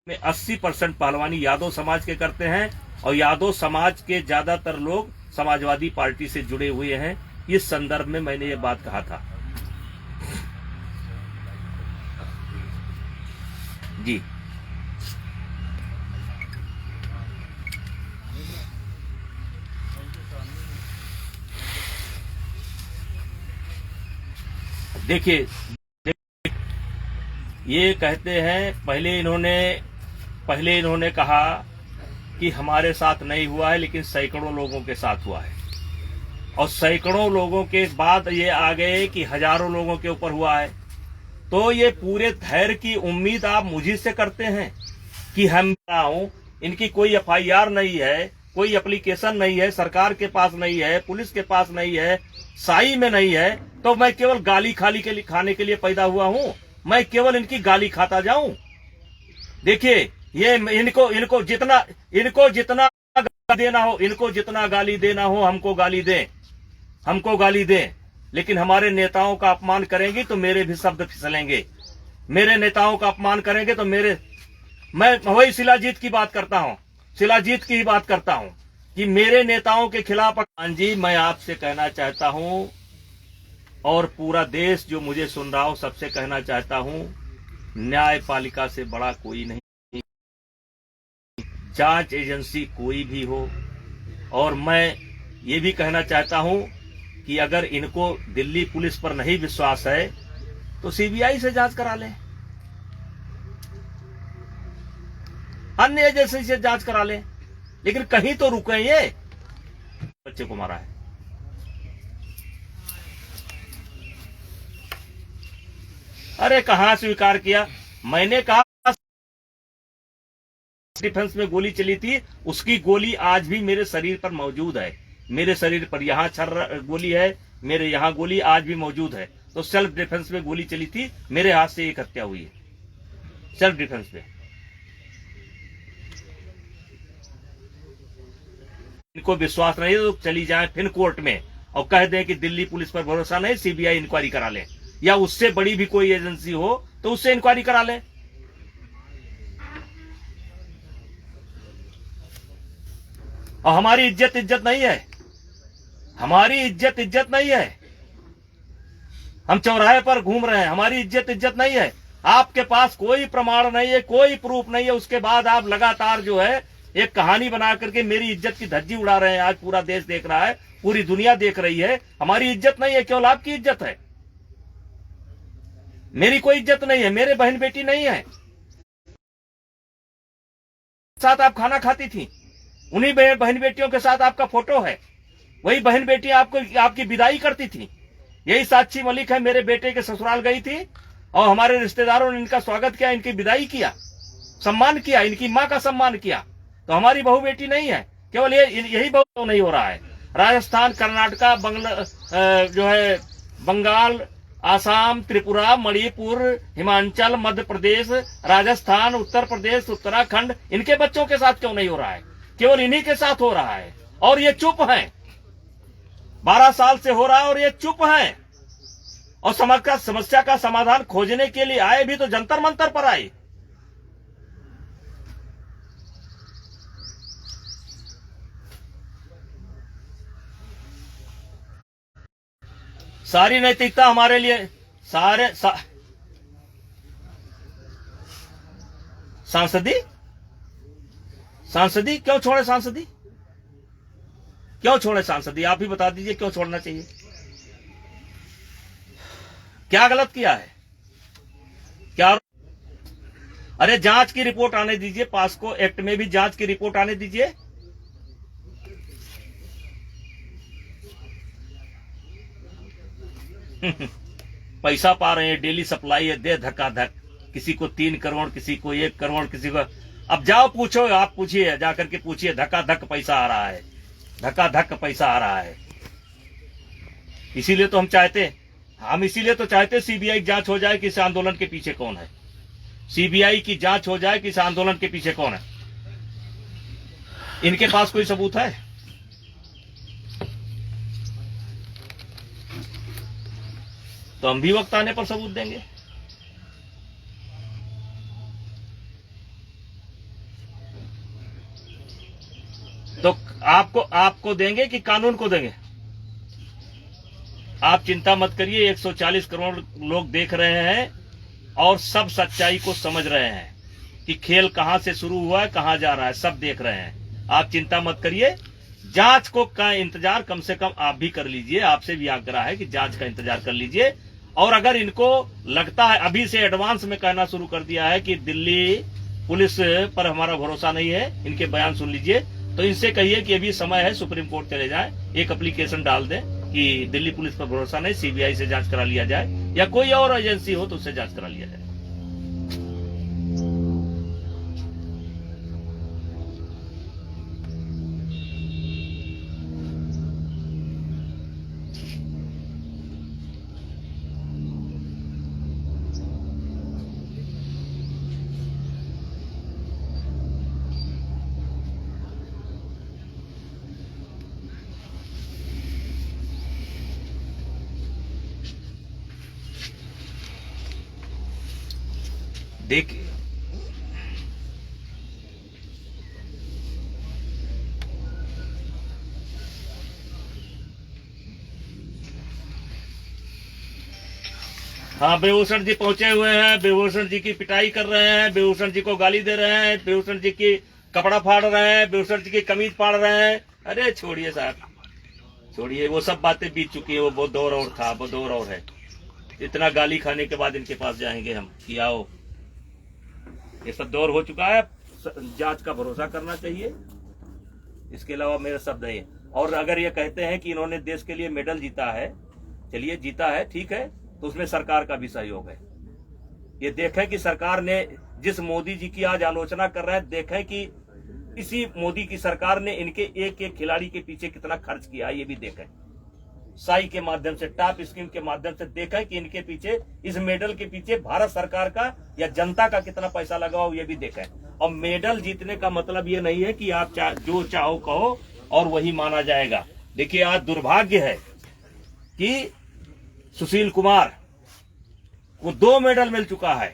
में 80% पहलवानी यादव समाज के करते हैं और यादव समाज के ज्यादातर लोग समाजवादी पार्टी से जुड़े हुए हैं। इस संदर्भ में मैंने ये बात कहा था। जी देखिए, ये कहते हैं पहले इन्होंने कहा कि हमारे साथ नहीं हुआ है, लेकिन सैकड़ों लोगों के साथ हुआ है। और सैकड़ों लोगों के बाद ये आ गए कि हजारों लोगों के ऊपर हुआ है। तो ये पूरे धैर्य की उम्मीद आप मुझे से करते हैं कि हम इनकी कोई एफआईआर नहीं है, कोई एप्लीकेशन नहीं है, सरकार के पास नहीं है, पुलिस के पास नहीं है, साई में नहीं है, तो मैं केवल गाली खाने के लिए पैदा हुआ हूं? मैं केवल इनकी गाली खाता जाऊं? देखिए, ये इनको जितना गाली देना हो हमको गाली दें, लेकिन हमारे नेताओं का अपमान करेंगी तो मेरे भी शब्द फिसलेंगे। मेरे नेताओं का अपमान करेंगे तो मैं वही शिलाजीत की बात करता हूं कि मेरे नेताओं के खिलाफ। जी, मैं आपसे कहना चाहता हूं और पूरा देश जो मुझे सुन रहा हो सबसे कहना चाहता हूं, न्यायपालिका से बड़ा कोई नहीं, जांच एजेंसी कोई भी हो। और मैं ये भी कहना चाहता हूं कि अगर इनको दिल्ली पुलिस पर नहीं विश्वास है तो सीबीआई से जांच करा लें, अन्य एजेंसी से जांच करा लें, लेकिन कहीं तो रुके। ये बच्चे को मारा है। अरे कहां स्वीकार किया? मैंने कहा डिफेंस में गोली चली थी, उसकी गोली आज भी मेरे शरीर पर मौजूद है। मेरे शरीर पर यहां गोली है, मेरे यहां गोली आज भी मौजूद है। तो सेल्फ डिफेंस में गोली चली थी, मेरे हाथ से एक हत्या हुई है सेल्फ डिफेंस में। इनको विश्वास नहीं तो चली जाए फिर कोर्ट में और कह दें कि दिल्ली पुलिस पर भरोसा नहीं, सीबीआई इंक्वायरी करा ले, या उससे बड़ी भी कोई एजेंसी हो तो उससे इंक्वायरी करा ले। और हमारी इज्जत नहीं है, हमारी इज्जत नहीं है। हम चौराहे पर घूम रहे हैं, हमारी इज्जत नहीं है। आपके पास कोई प्रमाण नहीं है, कोई प्रूफ नहीं है, उसके बाद आप लगातार जो है एक कहानी बना करके मेरी इज्जत की धज्जी उड़ा रहे हैं। आज पूरा देश देख रहा है, पूरी दुनिया देख रही है। हमारी इज्जत नहीं है, केवल आपकी इज्जत है। मेरी कोई इज्जत नहीं है, मेरे बहन बेटी नहीं है। साथ आप खाना खाती थी, उन्हीं बहन बेटियों के साथ आपका फोटो है। वही बहन बेटी आपकी विदाई करती थी। यही साक्षी मलिक है, मेरे बेटे के ससुराल गई थी और हमारे रिश्तेदारों ने इनका स्वागत किया, इनकी विदाई किया, सम्मान किया, इनकी मां का सम्मान किया। तो हमारी बहू बेटी नहीं है, केवल यही बहू नहीं हो रहा है। राजस्थान, कर्नाटका, बंगाल, आसाम, त्रिपुरा, मणिपुर, हिमाचल, मध्य प्रदेश, राजस्थान, उत्तर प्रदेश, उत्तराखंड, इनके बच्चों के साथ क्यों नहीं हो रहा है? केवल इन्हीं के साथ हो रहा है और ये चुप हैं। 12 साल से हो रहा है और ये चुप हैं। और समस्या का समाधान खोजने के लिए आए भी तो जंतर मंतर पर आए। सारी नैतिकता हमारे लिए सांसदी क्यों छोड़े? सांसदी आप ही बता दीजिए क्यों छोड़ना चाहिए? क्या गलत किया है? क्या? अरे जांच की रिपोर्ट आने दीजिए, पास्को एक्ट में भी जांच की रिपोर्ट आने दीजिए। पैसा पा रहे हैं, डेली सप्लाई है, दे धक्का धक, किसी को 3 करोड़, किसी को 1 करोड़, किसी को। अब जाओ पूछो, आप पूछिए, जाकर के पूछिए, धक्का धक पैसा आ रहा है, धक्का धक पैसा आ रहा है। इसीलिए तो हम चाहते सीबीआई की जांच हो जाए कि इस आंदोलन के पीछे कौन है। सीबीआई की जांच हो जाए कि इस आंदोलन के पीछे कौन है। इनके पास कोई सबूत है? तो हम भी वक्त आने पर सबूत देंगे। तो आपको देंगे कि कानून को देंगे? आप चिंता मत करिए, 140 करोड़ लोग देख रहे हैं और सब सच्चाई को समझ रहे हैं कि खेल कहां से शुरू हुआ है, कहां जा रहा है, सब देख रहे हैं। आप चिंता मत करिए, जांच को का इंतजार कम से कम आप भी कर लीजिए। आपसे भी आग्रह है कि जांच का इंतजार कर लीजिए। और अगर इनको लगता है, अभी से एडवांस में कहना शुरू कर दिया है कि दिल्ली पुलिस पर हमारा भरोसा नहीं है, इनके बयान सुन लीजिए, तो इनसे कहिए कि अभी समय है, सुप्रीम कोर्ट चले जाएं, एक एप्लीकेशन डाल दें कि दिल्ली पुलिस पर भरोसा नहीं, सीबीआई से जांच करा लिया जाए या कोई और एजेंसी हो तो उससे जांच करा लिया जाए। देखिए, हाँ, बेभूषण जी पहुंचे हुए हैं, बेभूषण जी की पिटाई कर रहे हैं, बेभूषण जी को गाली दे रहे हैं, बेभूषण जी की कपड़ा फाड़ रहे हैं, बेभूषण जी की कमीज फाड़ रहे हैं। अरे छोड़िए साहब, छोड़िए, वो सब बातें बीत चुकी है, वो दौर और था, वो दौर और है। इतना गाली खाने के बाद इनके पास जाएंगे हम कि आओ, ये सब दौर हो चुका है। जांच का भरोसा करना चाहिए, इसके अलावा मेरा शब्द नहीं है। और अगर ये कहते हैं कि इन्होंने देश के लिए मेडल जीता है, चलिए जीता है, ठीक है, तो उसमें सरकार का भी सहयोग है। ये देखें कि सरकार ने, जिस मोदी जी की आज आलोचना कर रहे हैं, देखें कि इसी मोदी की सरकार ने इनके एक एक खिलाड़ी के पीछे कितना खर्च किया, ये भी देखें। साई के माध्यम से, टॉप स्कीम के माध्यम से देखें कि इनके पीछे, इस मेडल के पीछे भारत सरकार का या जनता का कितना पैसा लगा हो, ये भी देखें। और मेडल जीतने का मतलब ये नहीं है कि आप जो चाहो कहो और वही माना जाएगा। देखिए, आज दुर्भाग्य है कि सुशील कुमार को 2 मेडल मिल चुका है।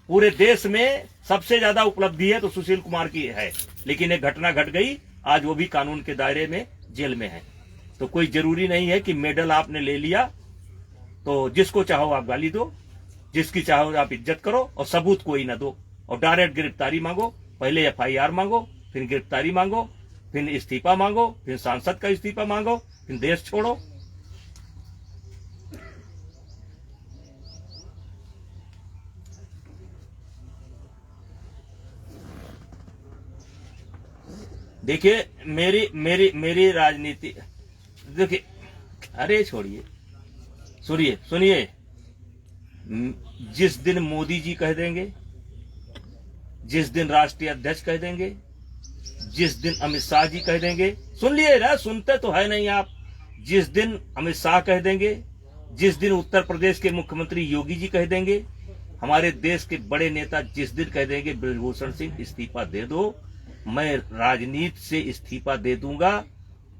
पूरे देश में सबसे ज्यादा उपलब्धि है तो सुशील कुमार की है, लेकिन एक घटना घट गई, आज वो भी कानून के दायरे में जेल में है। तो कोई जरूरी नहीं है कि मेडल आपने ले लिया तो जिसको चाहो आप गाली दो, जिसकी चाहो आप इज्जत करो और सबूत कोई ना दो और डायरेक्ट गिरफ्तारी मांगो। पहले FIR मांगो, फिर गिरफ्तारी मांगो, फिर इस्तीफा मांगो, फिर सांसद का इस्तीफा मांगो, फिर देश छोड़ो। देखिए, मेरी राजनीति, देखिए, अरे छोड़िए, सुनिए, जिस दिन मोदी जी कह देंगे, जिस दिन राष्ट्रीय अध्यक्ष कह देंगे, जिस दिन अमित शाह जी कह देंगे, सुन लिए ना, सुनते तो है नहीं आप। जिस दिन अमित शाह कह देंगे, जिस दिन उत्तर प्रदेश के मुख्यमंत्री योगी जी कह देंगे, हमारे देश के बड़े नेता जिस दिन कह देंगे ब्रजभूषण सिंह इस्तीफा दे दो, मैं राजनीति से इस्तीफा दे दूंगा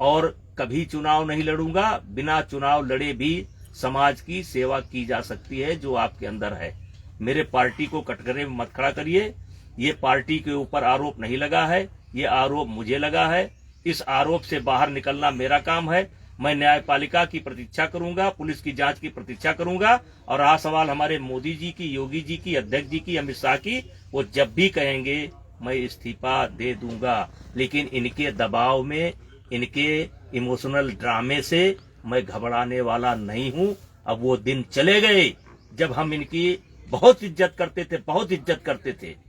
और कभी चुनाव नहीं लड़ूंगा। बिना चुनाव लड़े भी समाज की सेवा की जा सकती है जो आपके अंदर है। मेरे पार्टी को कटघरे में मत खड़ा करिए। ये पार्टी के ऊपर आरोप नहीं लगा है, ये आरोप मुझे लगा है। इस आरोप से बाहर निकलना मेरा काम है। मैं न्यायपालिका की प्रतीक्षा करूंगा, पुलिस की जांच की प्रतीक्षा करूंगा। और रहा सवाल हमारे मोदी जी की, योगी जी की, अध्यक्ष जी की, अमित शाह की, वो जब भी कहेंगे मैं इस्तीफा दे दूंगा। लेकिन इनके दबाव में, इनके इमोशनल ड्रामे से मैं घबराने वाला नहीं हूं। अब वो दिन चले गए जब हम इनकी बहुत इज्जत करते थे, बहुत इज्जत करते थे।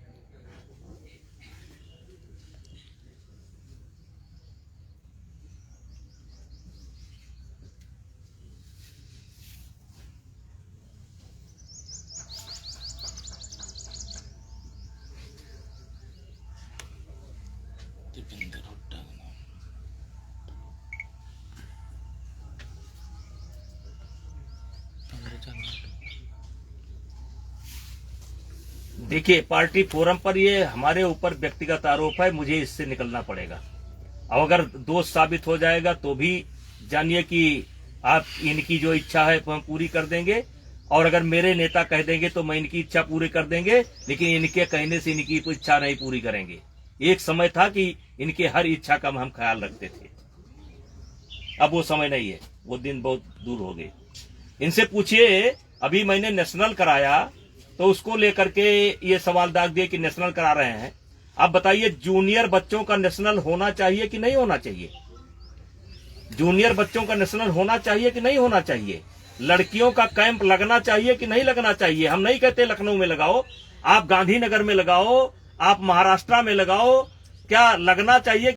देखिए, पार्टी फोरम पर ये हमारे ऊपर व्यक्तिगत आरोप है, मुझे इससे निकलना पड़ेगा। अब अगर दोष साबित हो जाएगा तो भी जानिए कि आप, इनकी जो इच्छा है हम पूरी कर देंगे। और अगर मेरे नेता कह देंगे तो मैं इनकी इच्छा पूरी कर देंगे, लेकिन इनके कहने से इनकी कोई इच्छा नहीं पूरी करेंगे। एक समय था कि इनके हर इच्छा का हम ख्याल रखते थे। अब वो समय नहीं है, वो दिन बहुत दूर हो गए। इनसे पूछिए, अभी मैंने नेशनल कराया तो उसको लेकर के ये सवाल दाग दिए कि नेशनल करा रहे हैं। अब बताइए, जूनियर बच्चों का नेशनल होना चाहिए कि नहीं होना चाहिए? जूनियर बच्चों का नेशनल होना चाहिए कि नहीं होना चाहिए? लड़कियों का कैंप लगना चाहिए कि नहीं लगना चाहिए? हम नहीं कहते लखनऊ में लगाओ, आप गांधीनगर में लगाओ, आप महाराष्ट्र में लगाओ, क्या लगना चाहिए